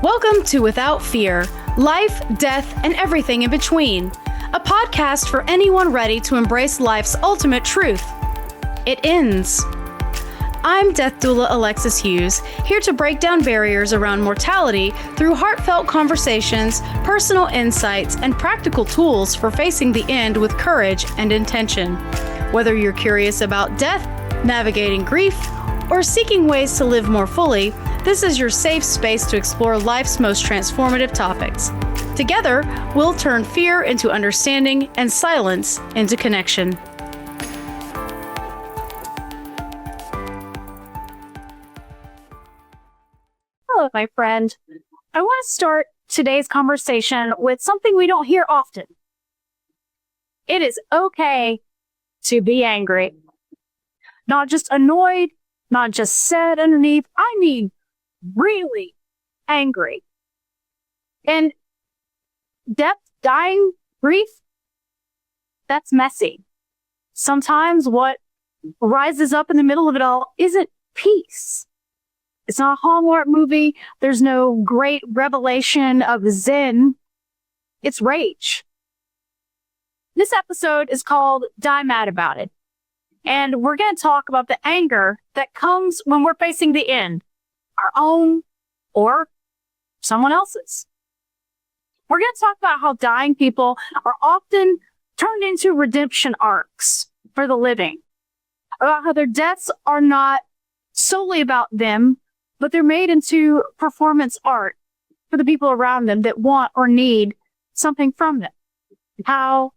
Welcome to Without Fear, Life, Death, and Everything in Between, a podcast for anyone ready to embrace life's ultimate truth. It ends. I'm Death Doula Alexis Hughes, here to break down barriers around mortality through heartfelt conversations, personal insights, and practical tools for facing the end with courage and intention. Whether you're curious about death, navigating grief, or seeking ways to live more fully, this is your safe space to explore life's most transformative topics. Together, we'll turn fear into understanding and silence into connection. Hello, my friend. I want to start today's conversation with something we don't hear often. It is okay to be angry. Not just annoyed, not just sad underneath. I mean, really angry. And death, dying, grief, that's messy. Sometimes what rises up in the middle of it all isn't peace. It's not a Hallmark movie. There's no great revelation of Zen. It's rage. This episode is called Die Mad About It. And we're going to talk about the anger that comes when we're facing the end, our own or someone else's. We're going to talk about how dying people are often turned into redemption arcs for the living, about how their deaths are not solely about them, but they're made into performance art for the people around them that want or need something from them. How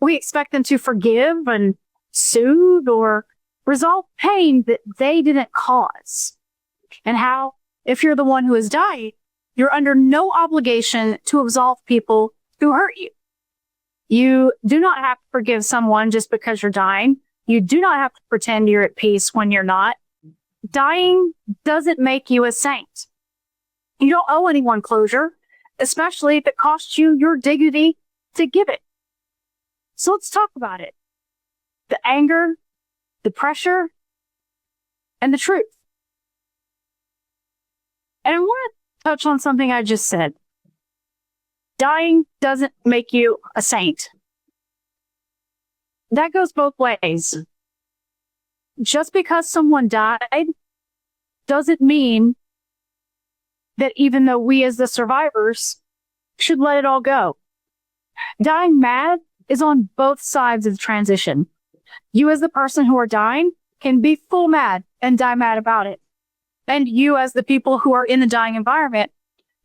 we expect them to forgive and soothe or resolve pain that they didn't cause. And how, if you're the one who is dying, you're under no obligation to absolve people who hurt you. You do not have to forgive someone just because you're dying. You do not have to pretend you're at peace when you're not. Dying doesn't make you a saint. You don't owe anyone closure, especially if it costs you your dignity to give it. So let's talk about it. The anger, the pressure, and the truth. And I want to touch on something I just said. Dying doesn't make you a saint. That goes both ways. Just because someone died doesn't mean that even though we as the survivors should let it all go. Dying mad is on both sides of the transition. You as the person who are dying can be full mad and die mad about it. And you as the people who are in the dying environment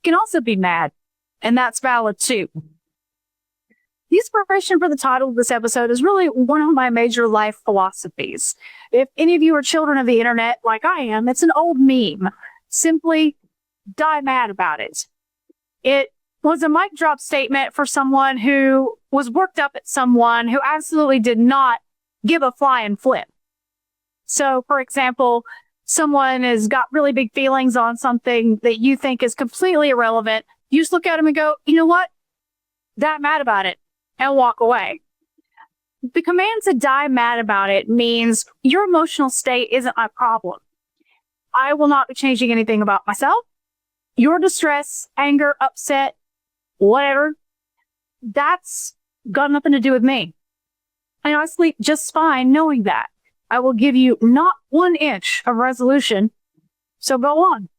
can also be mad. And that's valid too. The inspiration for the title of this episode is really one of my major life philosophies. If any of you are children of the internet like I am, it's an old meme. Simply die mad about it. It was a mic drop statement for someone who was worked up at someone who absolutely did not give a flying flip. So, for example, someone has got really big feelings on something that you think is completely irrelevant. You just look at them and go, you know what? Die mad about it, and walk away. The command to die mad about it means your emotional state isn't my problem. I will not be changing anything about myself. Your distress, anger, upset, whatever, that's got nothing to do with me. I sleep just fine knowing that. I will give you not 1 inch of resolution. So go on.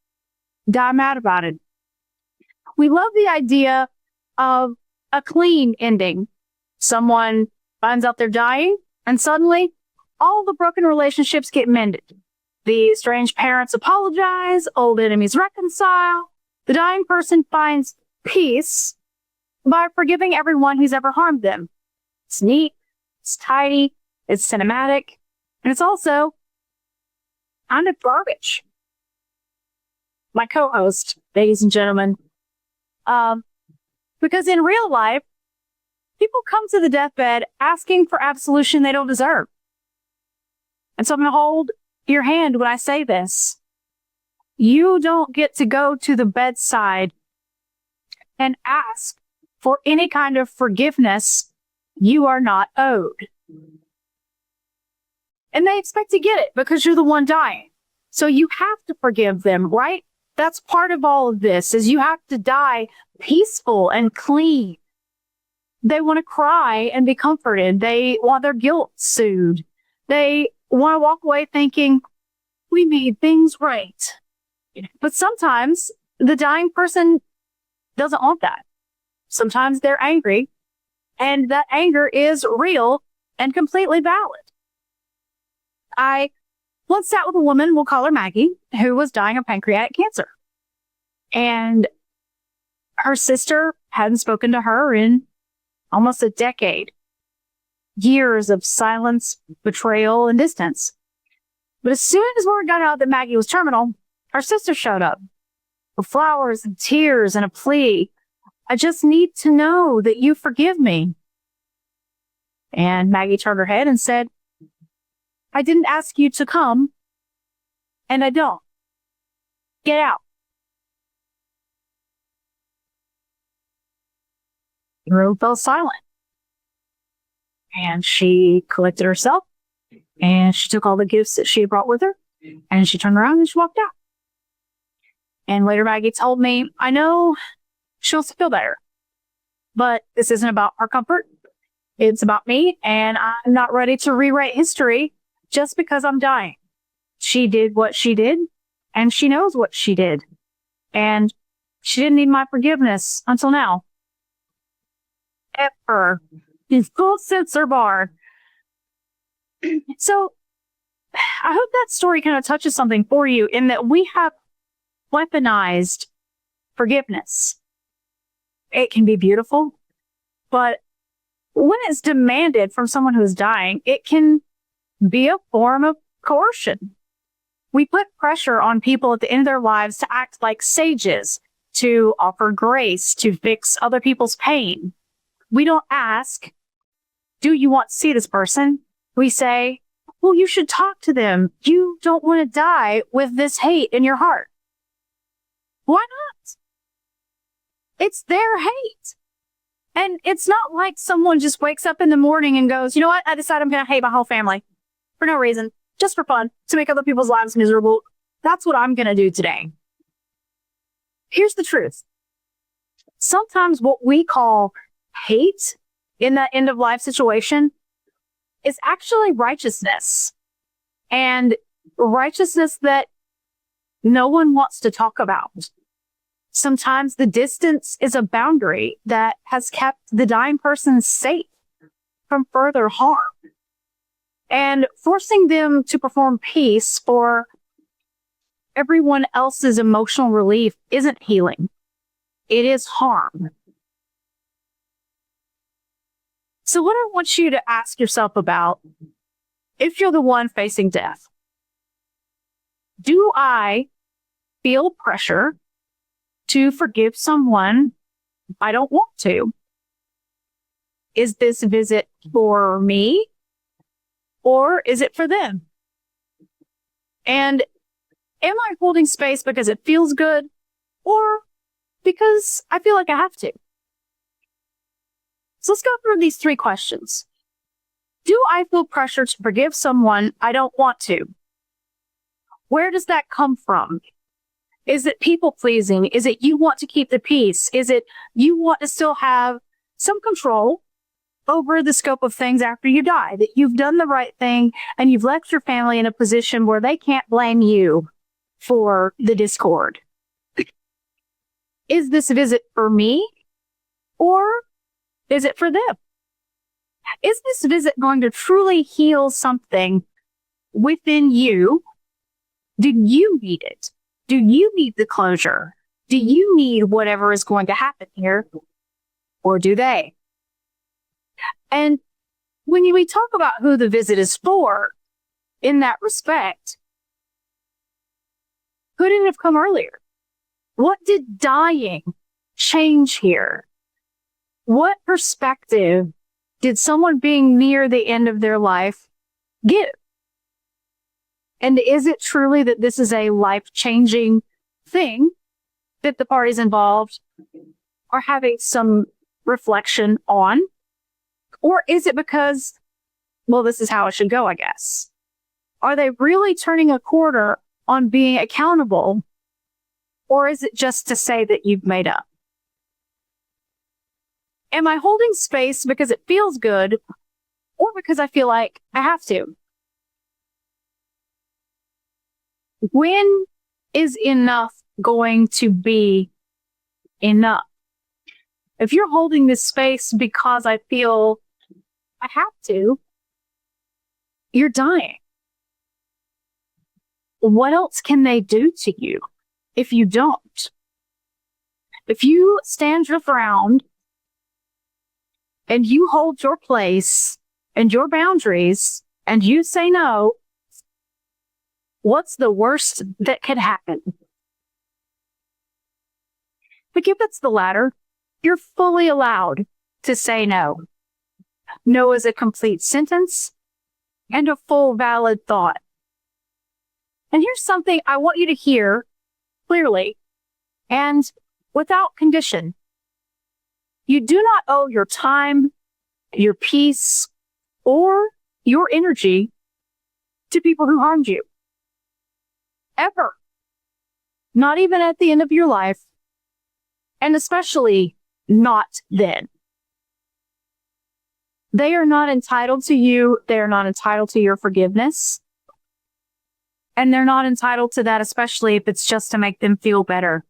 Die mad about it. We love the idea of a clean ending. Someone finds out they're dying, and suddenly all the broken relationships get mended. The estranged parents apologize, old enemies reconcile. The dying person finds peace by forgiving everyone who's ever harmed them. It's neat, it's tidy, it's cinematic, and it's also kind of garbage. My co-host, ladies and gentlemen, because in real life, people come to the deathbed asking for absolution they don't deserve. And so I'm going to hold your hand when I say this. You don't get to go to the bedside and ask for any kind of forgiveness you are not owed. And they expect to get it because you're the one dying. So you have to forgive them, right? That's part of all of this, is you have to die peaceful and clean. They want to cry and be comforted. They want their guilt soothed. They want to walk away thinking, we made things right. But sometimes the dying person doesn't want that. Sometimes they're angry, and that anger is real and completely valid. I once sat with a woman, we'll call her Maggie, who was dying of pancreatic cancer. And her sister hadn't spoken to her in almost a decade. Years of silence, betrayal, and distance. But as soon as word got out that Maggie was terminal, her sister showed up with flowers and tears and a plea. I just need to know that you forgive me. And Maggie turned her head and said, I didn't ask you to come, and I don't. Get out. The room fell silent. And she collected herself, and she took all the gifts that she had brought with her, and she turned around and she walked out. And later Maggie told me, I know she wants to feel better, but this isn't about her comfort. It's about me, and I'm not ready to rewrite history just because I'm dying. She did what she did, and she knows what she did. And she didn't need my forgiveness until now. Ever. His full censor bar. So, I hope that story kind of touches something for you, in that we have weaponized forgiveness. It can be beautiful, but when it's demanded from someone who's dying, it can be a form of coercion. We put pressure on people at the end of their lives to act like sages, to offer grace, to fix other people's pain. We don't ask, do you want to see this person? We say, well, you should talk to them. You don't want to die with this hate in your heart. Why not? It's their hate. And it's not like someone just wakes up in the morning and goes, you know what? I decide I'm going to hate my whole family for no reason, just for fun, to make other people's lives miserable. That's what I'm going to do today. Here's the truth. Sometimes what we call hate in that end of life situation is actually righteousness, and righteousness that no one wants to talk about. Sometimes the distance is a boundary that has kept the dying person safe from further harm. And forcing them to perform peace for everyone else's emotional relief isn't healing. It is harm. So what I want you to ask yourself about, if you're the one facing death, do I feel pressure to forgive someone I don't want to? Is this visit for me, or is it for them? And am I holding space because it feels good, or because I feel like I have to? So let's go through these 3 questions. Do I feel pressure to forgive someone I don't want to? Where does that come from? Is it people pleasing? Is it you want to keep the peace? Is it you want to still have some control over the scope of things after you die? That you've done the right thing and you've left your family in a position where they can't blame you for the discord? Is this visit for me, or is it for them? Is this visit going to truly heal something within you? Do you need it? Do you need the closure? Do you need whatever is going to happen here? Or do they? And when we talk about who the visit is for, in that respect, could it have come earlier? What did dying change here? What perspective did someone being near the end of their life give? And is it truly that this is a life-changing thing that the parties involved are having some reflection on? Or is it because, well, this is how it should go, I guess? Are they really turning a corner on being accountable Or is it just to say that you've made up? Am I holding space because it feels good or because I feel like I have to? When is enough going to be enough? If you're holding this space because I feel I have to, you're dying. What else can they do to you if you don't? If you stand your ground and you hold your place and your boundaries and you say no, what's the worst that could happen? But if it's the latter, you're fully allowed to say no. No is a complete sentence and a full valid thought. And here's something I want you to hear clearly and without condition. You do not owe your time, your peace, or your energy to people who harmed you. Ever. Not even at the end of your life, and especially not then. They are not entitled to you. They are not entitled to your forgiveness. And they're not entitled to that, especially if it's just to make them feel better.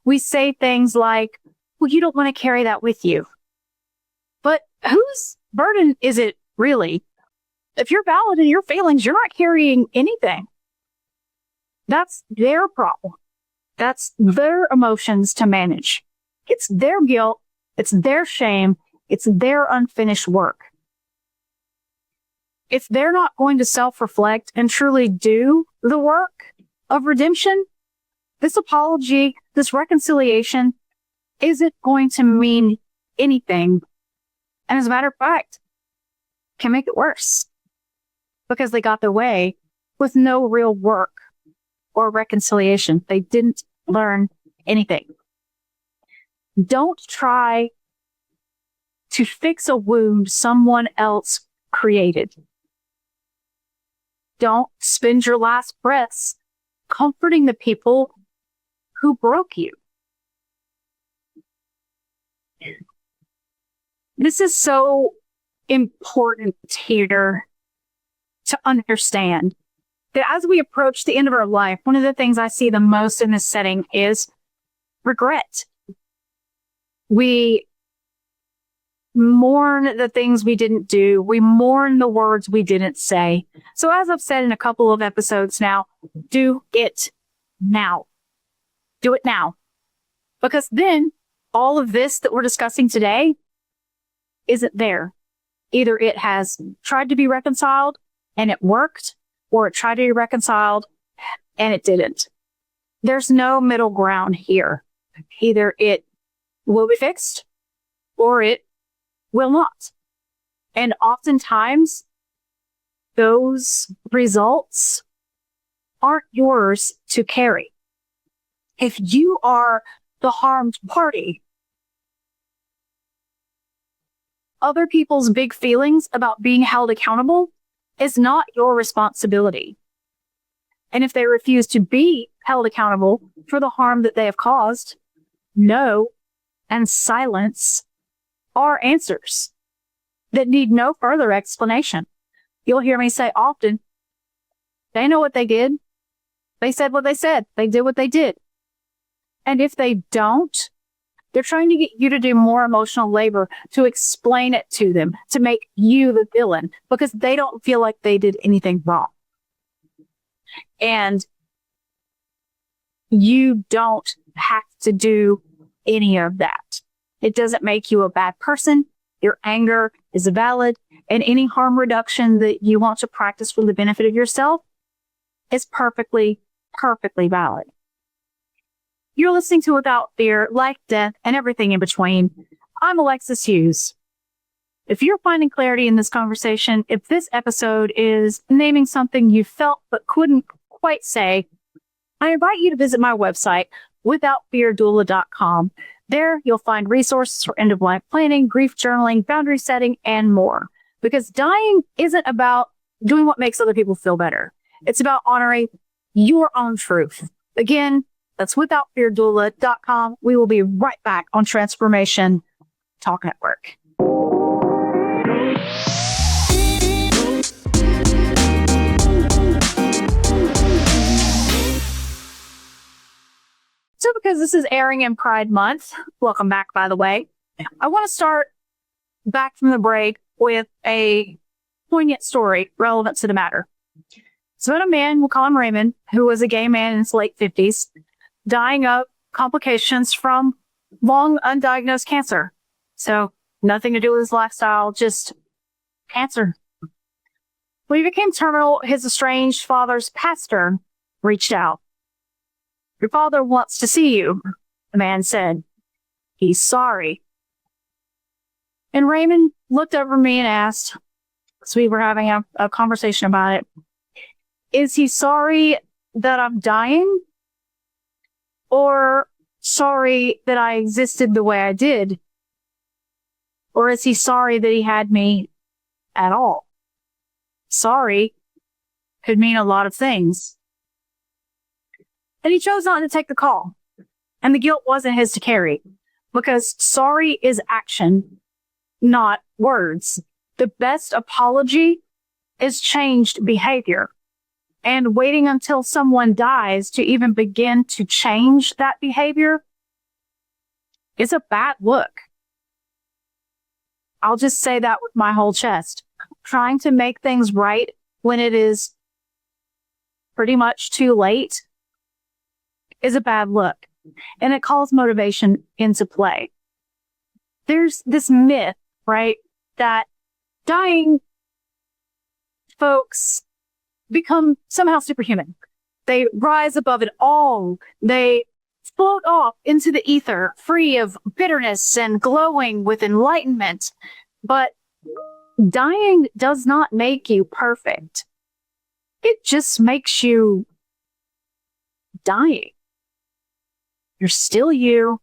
We say things like, well, you don't want to carry that with you. But whose burden is it really? If you're valid in your feelings, you're not carrying anything. That's their problem. That's their emotions to manage. It's their guilt. It's their shame. It's their unfinished work. If they're not going to self-reflect and truly do the work of redemption, this apology, this reconciliation isn't going to mean anything. And as a matter of fact, can make it worse because they got their way with no real work or reconciliation. They didn't learn anything. Don't try to fix a wound someone else created. Don't spend your last breaths comforting the people who broke you. This is so important here to understand that as we approach the end of our life, one of the things I see the most in this setting is regret. We mourn the things we didn't do. We mourn the words we didn't say. So as I've said in a couple of episodes now, do it now. Do it now. Because then all of this that we're discussing today isn't there. Either it has tried to be reconciled and it worked, or it tried to be reconciled and it didn't. There's no middle ground here. Either it will be fixed or it will not. And oftentimes, those results aren't yours to carry. If you are the harmed party, other people's big feelings about being held accountable is not your responsibility. And if they refuse to be held accountable for the harm that they have caused, no and silence are answers that need no further explanation. You'll hear me say often, they know what they did. They said what they said. They did what they did. And if they don't, they're trying to get you to do more emotional labor to explain it to them, to make you the villain, because they don't feel like they did anything wrong. And you don't have to do any of that. It doesn't make you a bad person. Your anger is valid, and any harm reduction that you want to practice for the benefit of yourself is perfectly valid. You're listening to Without Fear, Life, Death, and Everything in Between. I'm Alexis Hughes. If you're finding clarity in this conversation, if this episode is naming something you felt but couldn't quite say, I invite you to visit my website, withoutfeardoula.com. There, you'll find resources for end-of-life planning, grief journaling, boundary setting, and more. Because dying isn't about doing what makes other people feel better. It's about honoring your own truth. Again, That's withoutfeardoula.com. We will be right back on Transformation Talk Network. So because this is airing in Pride Month, welcome back, by the way, I want to start back from the break with a poignant story relevant to the matter. So about a man, we'll call him Raymond, who was a gay man in his late 50s, dying of complications from long undiagnosed cancer. So nothing to do with his lifestyle, just cancer. When he became terminal, his estranged father's pastor reached out. Your father wants to see you, the man said. He's sorry. And Raymond looked over at me and asked, so we were having a conversation about it, is he sorry that I'm dying? Or sorry that I existed the way I did? Or is he sorry that he had me at all? Sorry could mean a lot of things. And he chose not to take the call. And the guilt wasn't his to carry, because sorry is action, not words. The best apology is changed behavior. And waiting until someone dies to even begin to change that behavior is a bad look. I'll just say that with my whole chest. Trying to make things right when it is pretty much too late is a bad look. And it calls motivation into play. There's this myth, right, that dying folks become somehow superhuman. They rise above it all. They float off into the ether, free of bitterness and glowing with enlightenment. But dying does not make you perfect. It just makes you dying. You're still you,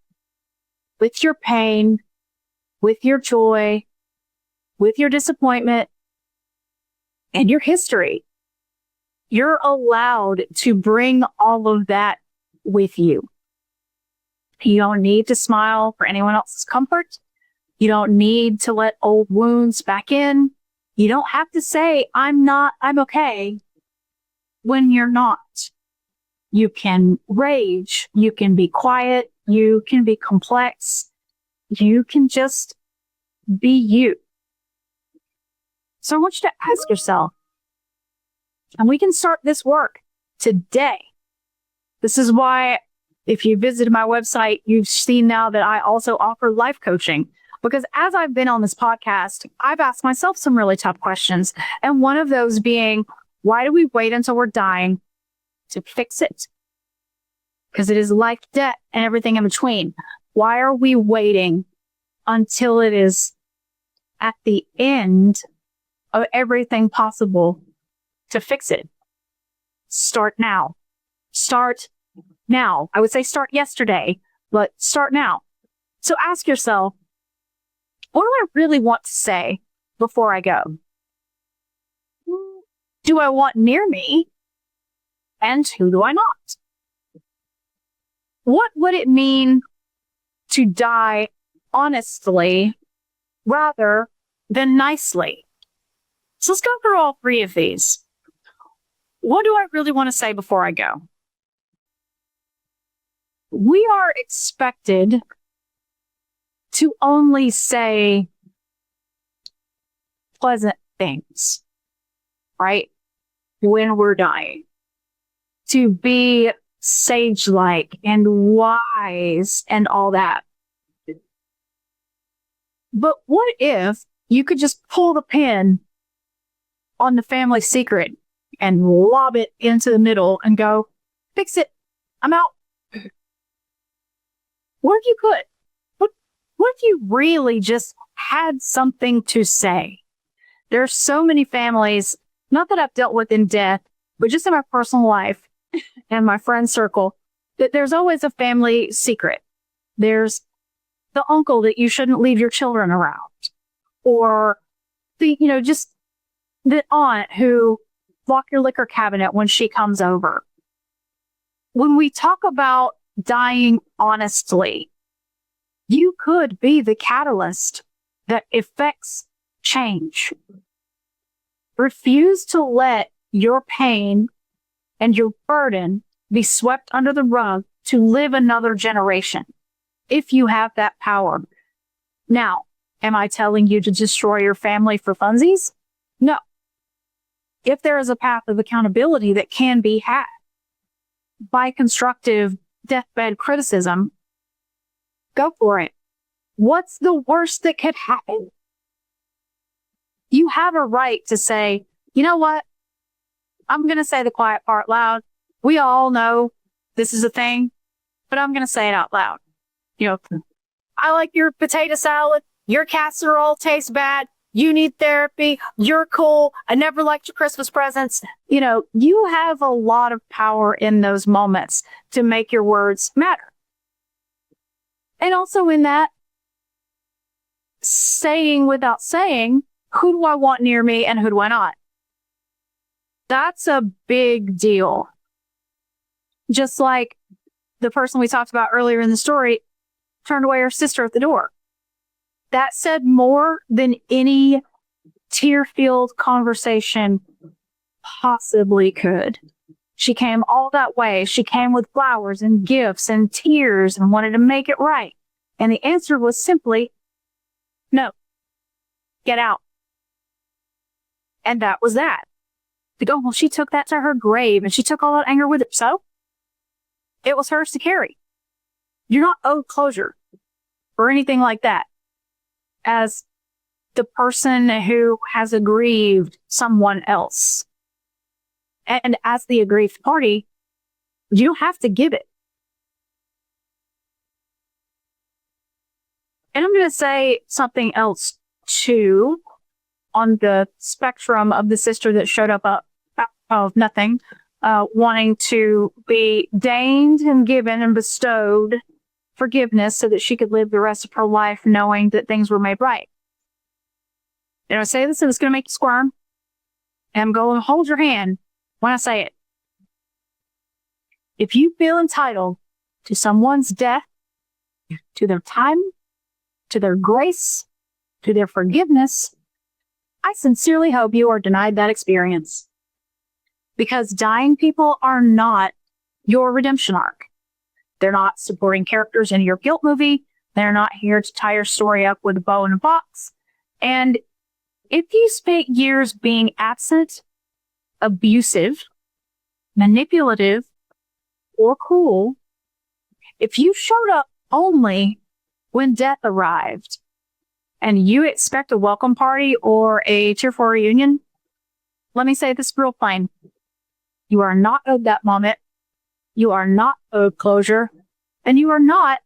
with your pain, with your joy, with your disappointment, and your history. You're allowed to bring all of that with you. You don't need to smile for anyone else's comfort. You don't need to let old wounds back in. You don't have to say, I'm okay, when you're not. You can rage. You can be quiet. You can be complex. You can just be you. So I want you to ask yourself, and we can start this work today. This is why, if you visited my website, you've seen now that I also offer life coaching. Because as I've been on this podcast, I've asked myself some really tough questions. And one of those being, why do we wait until we're dying to fix it? Because it is life, death, and everything in between. Why are we waiting until it is at the end of everything possible to fix it? Start now. Start now. I would say start yesterday, but start now. So ask yourself, what do I really want to say before I go? Do I want near me? And who do I not? What would it mean to die honestly rather than nicely? So let's go through all three of these. What do I really want to say before I go? We are expected to only say pleasant things, right? When we're dying. To be sage-like and wise and all that. But what if you could just pull the pin on the family secret and lob it into the middle and go, fix it, I'm out? What if you could? What if you really just had something to say? There are so many families, not that I've dealt with in death, but just in my personal life and my friend circle, that there's always a family secret. There's the uncle that you shouldn't leave your children around. Or just the aunt who lock your liquor cabinet when she comes over. When we talk about dying honestly. You could be the catalyst that effects change. Refuse to let your pain and your burden be swept under the rug to live another generation, if you have that power. Now, am I telling you to destroy your family for funsies? No. If there is a path of accountability that can be had by constructive deathbed criticism, go for it. What's the worst that could happen? You have a right to say, you know what? I'm going to say the quiet part loud. We all know this is a thing, but I'm going to say it out loud. You know, I like your potato salad. Your casserole tastes bad. You need therapy. You're cool. I never liked your Christmas presents. You know, you have a lot of power in those moments to make your words matter. And also in that, saying without saying, who do I want near me and who do I not? That's a big deal. Just like the person we talked about earlier in the story turned away her sister at the door. That said more than any tear-filled conversation possibly could. She came all that way. She came with flowers and gifts and tears and wanted to make it right. And the answer was simply, no, get out. And that was that. To go, well, she took that to her grave and she took all that anger with her. So it was hers to carry. You're not owed closure or anything like that. As the person who has aggrieved someone else. And as the aggrieved party, you have to give it. And I'm going to say something else too on the spectrum of the sister that showed up out of nothing, wanting to be deigned and given and bestowed forgiveness so that she could live the rest of her life knowing that things were made right. And I say this and it's going to make you squirm. And I'm going to hold your hand when I say it. If you feel entitled to someone's death, to their time, to their grace, to their forgiveness, I sincerely hope you are denied that experience. Because dying people are not your redemption arc. They're not supporting characters in your guilt movie. They're not here to tie your story up with a bow and a box. And if you spent years being absent, abusive, manipulative, or cruel, if you showed up only when death arrived and you expect a welcome party or a tearful reunion, let me say this real plain. You are not owed that moment. You are not owed closure, and you are not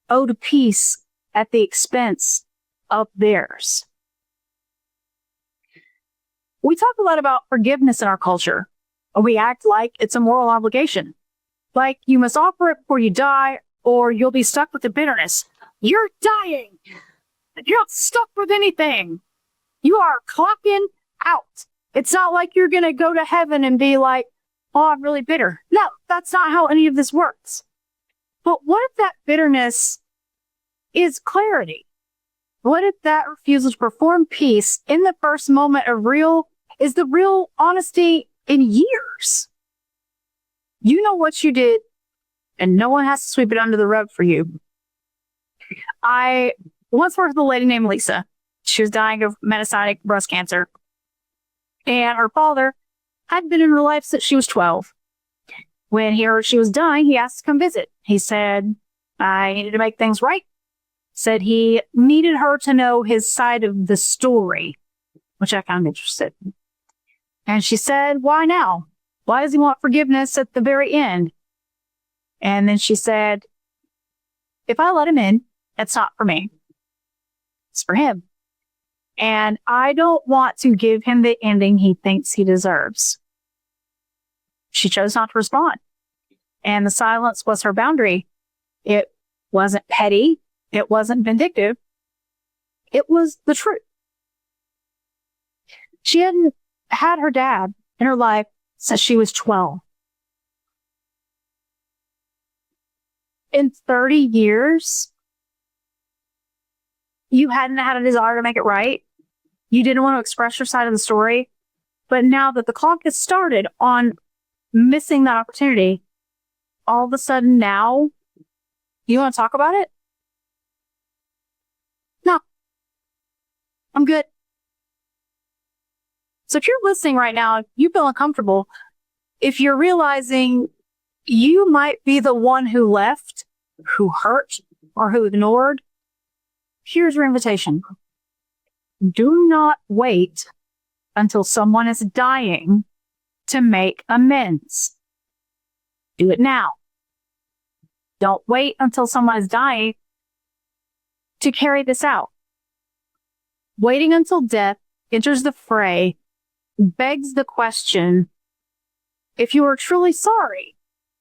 owed a peace at the expense of theirs. We talk a lot about forgiveness in our culture. We act like it's a moral obligation. Like you must offer it before you die, or you'll be stuck with the bitterness. You're dying. You're not stuck with anything. You are clocking out. It's not like you're going to go to heaven and be like, oh, I'm really bitter. No, that's not how any of this works. But what if that bitterness is clarity? What if that refusal to perform peace in the first moment of is the real honesty in years? You know what you did, and no one has to sweep it under the rug for you. I once worked with a lady named Lisa. She was dying of metastatic breast cancer. And her father had been in her life since she was 12. When he heard she was dying, he asked to come visit. He said, I needed to make things right. Said he needed her to know his side of the story, which I found interested. And she said, why now? Why does he want forgiveness at the very end? And then she said, if I let him in, it's not for me. It's for him. And I don't want to give him the ending he thinks he deserves. She chose not to respond. And the silence was her boundary. It wasn't petty. It wasn't vindictive. It was the truth. She hadn't had her dad in her life since she was 12. in 30 years, you hadn't had a desire to make it right. You didn't want to express your side of the story. But now that the clock has started on missing that opportunity, all of a sudden now, you want to talk about it? No. I'm good. So if you're listening right now, you feel uncomfortable, if you're realizing you might be the one who left, who hurt, or who ignored, here's your invitation. Do not wait until someone is dying to make amends. Do it now. Don't wait until someone is dying to carry this out. Waiting until death enters the fray begs the question, if you are truly sorry,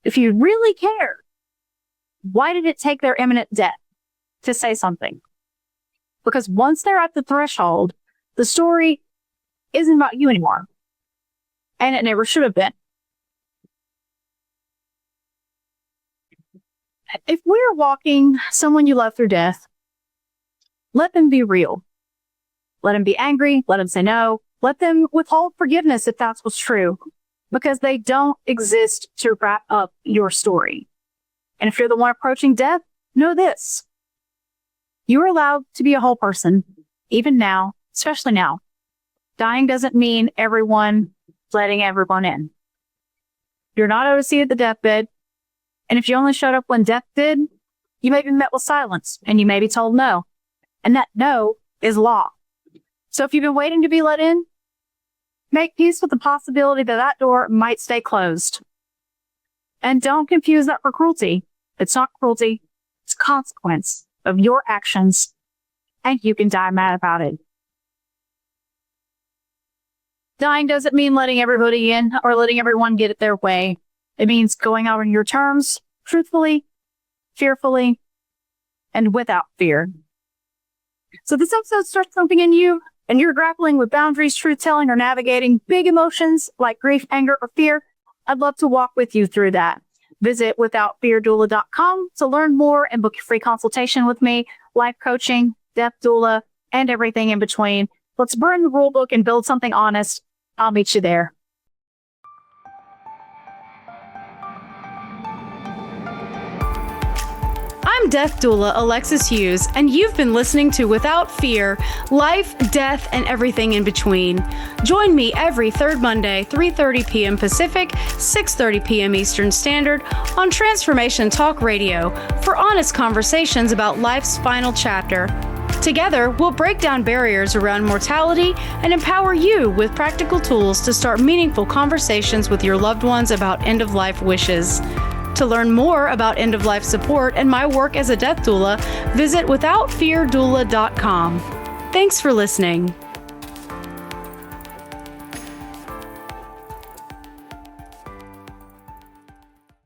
if you really care, why did it take their imminent death to say something? Because once they're at the threshold, the story isn't about you anymore. And it never should have been. If we're walking someone you love through death, let them be real. Let them be angry. Let them say no. Let them withhold forgiveness if that's what's true, because they don't exist to wrap up your story. And if you're the one approaching death, know this. You're allowed to be a whole person, even now, especially now. Dying doesn't mean everyone letting everyone in. You're not owed a seat at the deathbed. And if you only showed up when death did, you may be met with silence and you may be told no. And that no is law. So if you've been waiting to be let in, make peace with the possibility that that door might stay closed. And don't confuse that for cruelty. It's not cruelty. It's consequence of your actions. And you can die mad about it. Dying doesn't mean letting everybody in or letting everyone get it their way. It means going out on your terms, truthfully, fearfully, and without fear. So this episode starts something in you, and you're grappling with boundaries, truth-telling, or navigating big emotions like grief, anger, or fear. I'd love to walk with you through that. Visit withoutfeardoula.com to learn more and book a free consultation with me, life coaching, death doula, and everything in between. Let's burn the rule book and build something honest. I'll meet you there. I'm death doula Alexis Hughes, and you've been listening to Without Fear, Life, Death, and Everything in Between. Join me every third Monday, 3:30 p.m. Pacific, 6:30 p.m. Eastern Standard on Transformation Talk Radio for honest conversations about life's final chapter. Together, we'll break down barriers around mortality and empower you with practical tools to start meaningful conversations with your loved ones about end-of-life wishes. To learn more about end-of-life support and my work as a death doula, visit withoutfeardoula.com. Thanks for listening.